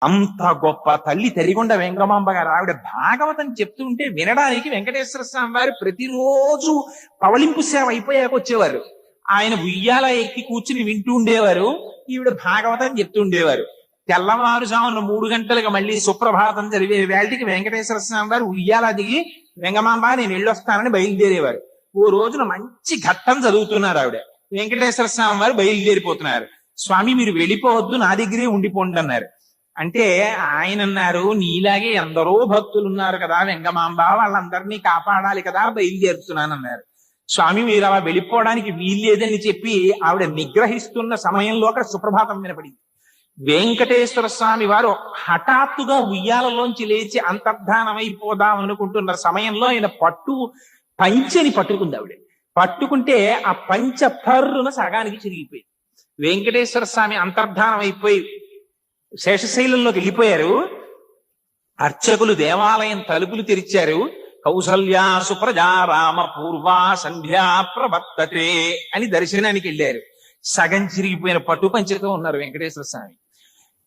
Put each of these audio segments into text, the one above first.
అంత గొప్ప తల్లి తరిగొండ వెంగమాంబ గారు. ఆవిడ భాగవతం చెప్తుంటే వినడానికి వెంకటేశ్వర స్వామి వారు ప్రతిరోజు పవళింపు సేవ అయిపోయాక వచ్చేవారు. ఆయన ఉయ్యాల ఎక్కి కూర్చుని వింటూ ఉండేవారు, ఈవిడ భాగవతం చెప్తూ ఉండేవారు. తెల్లవారుజామున 3 గంటలకు మళ్ళీ సుప్రభాతం చదివే వేళటికి వెంకటేశ్వర స్వామి వారు ఉయ్యాల దిగి వెంగమాంబ నేను వెళ్ళొస్తానని బయలుదేరేవారు. ఓ రోజున మంచి ఘట్టం చదువుతున్నారు ఆవిడ. వెంకటేశ్వర స్వామి వారు బయలుదేరిపోతున్నారు. స్వామి మీరు వెళ్ళిపోవద్దు, నా దగ్గరే ఉండిపోండి అన్నారు. అంటే ఆయన అన్నారు, నీలాగే ఎందరో భక్తులు ఉన్నారు కదా వెంగమాంబ, వాళ్ళందరినీ కాపాడాలి కదా, బయలుదేరుతున్నానన్నారు. స్వామి మీరు అలా వెళ్ళిపోవడానికి వీల్లేదని చెప్పి ఆవిడ నిగ్రహిస్తున్న సమయంలో అక్కడ సుప్రభాతం వినపడింది. వెంకటేశ్వర స్వామి వారు హఠాత్తుగా ఉయ్యాలలోంచి లేచి అంతర్ధానమైపోదాం అనుకుంటున్న సమయంలో ఆయన పంచెని పట్టుకుంది ఆవిడ. పట్టుకుంటే ఆ పంచ పర్రున సగానికి చిరిగిపోయింది. వెంకటేశ్వర స్వామి అంతర్ధానం అయిపోయి శేషశైలంలోకి వెళ్ళిపోయారు. అర్చకులు దేవాలయం తలుపులు తెరిచారు. కౌసల్యా సుప్రజా రామ పూర్వా సంధ్యా ప్రవర్తతే అని దర్శనానికి వెళ్ళారు. సగం చిరిగిపోయిన పట్టు పంచతో ఉన్నారు వెంకటేశ్వర స్వామి.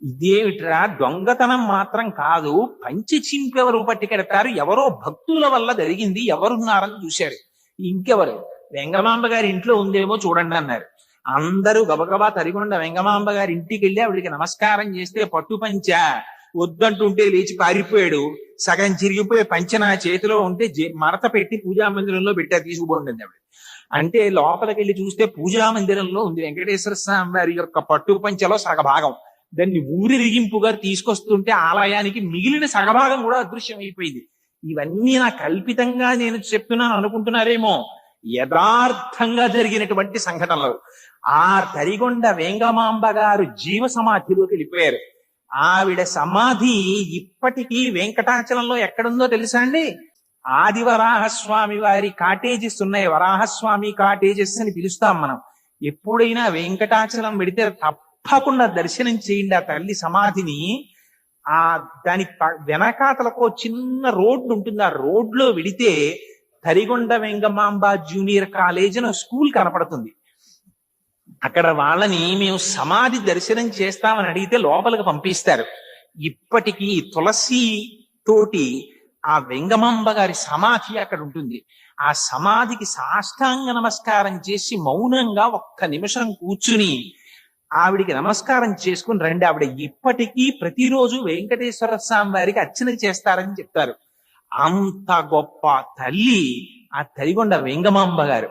ఇదేమిట్రా, దొంగతనం మాత్రం కాదు, పంచి చింపెవరు పట్టుకెడతారు, ఎవరో భక్తుల వల్ల జరిగింది, ఎవరున్నారని చూశారు. ఇంకెవరు, వెంగమాంబ గారి ఇంట్లో ఉందేమో చూడండి అన్నారు. అందరూ గబగబా తరిగొండ వెంగమాంబ గారి ఇంటికి వెళ్ళి ఆవిడికి నమస్కారం చేస్తే పట్టు పంచ వద్దంటుంటే లేచి పారిపోయాడు. సగం చిరిగిపోయే పంచ నా చేతిలో ఉంటే మడత పెట్టి పూజా మందిరంలో పెట్టా, తీసుకుపోండి ఆవిడ. అంటే లోపలికి వెళ్ళి చూస్తే పూజా మందిరంలో ఉంది వెంకటేశ్వర స్వామి వారి యొక్క పట్టు పంచలో సగభాగం. దాన్ని ఊరిరిగింపుగా తీసుకొస్తుంటే ఆలయానికి మిగిలిన సగభాగం కూడా అదృశ్యం అయిపోయింది. ఇవన్నీ నా కల్పితంగా నేను చెప్తున్నాను అనుకుంటున్నారేమో, యథార్థంగా జరిగినటువంటి సంఘటనలు. ఆ తరిగొండ వెంగమాంబ గారు జీవ సమాధిలోకి వెళ్ళిపోయారు. ఆవిడ సమాధి ఇప్పటికీ వెంకటాచలంలో ఎక్కడుందో తెలుసా అండి? ఆది వరాహస్వామి వారి కాటేజెస్ ఉన్నాయి, వరాహస్వామి కాటేజెస్ అని పిలుస్తాం మనం. ఎప్పుడైనా వెంకటాచలం వెడితే తప్పకుండా దర్శనం చేయండి ఆ తల్లి సమాధిని. దాని వెనకాతలకు చిన్న రోడ్డు ఉంటుంది. ఆ రోడ్లో వెడితే తరిగొండ వెంగమాంబ జూనియర్ కాలేజ్ అని స్కూల్ కనపడుతుంది. అక్కడ వాళ్ళని మేము సమాధి దర్శనం చేస్తామని అడిగితే లోపలికి పంపిస్తారు. ఇప్పటికీ తులసి తోటి ఆ వెంగమాంబ గారి సమాధి అక్కడ ఉంటుంది. ఆ సమాధికి సాష్టాంగ నమస్కారం చేసి మౌనంగా 1 నిమిషం కూర్చుని ఆవిడికి నమస్కారం చేసుకుని రండి. ఆవిడ ఇప్పటికీ ప్రతిరోజు వెంకటేశ్వర స్వామి వారికి అర్చన చేస్తారని చెప్తారు. అంత గొప్ప తల్లి ఆ తరిగొండ వెంగమాంబ గారు.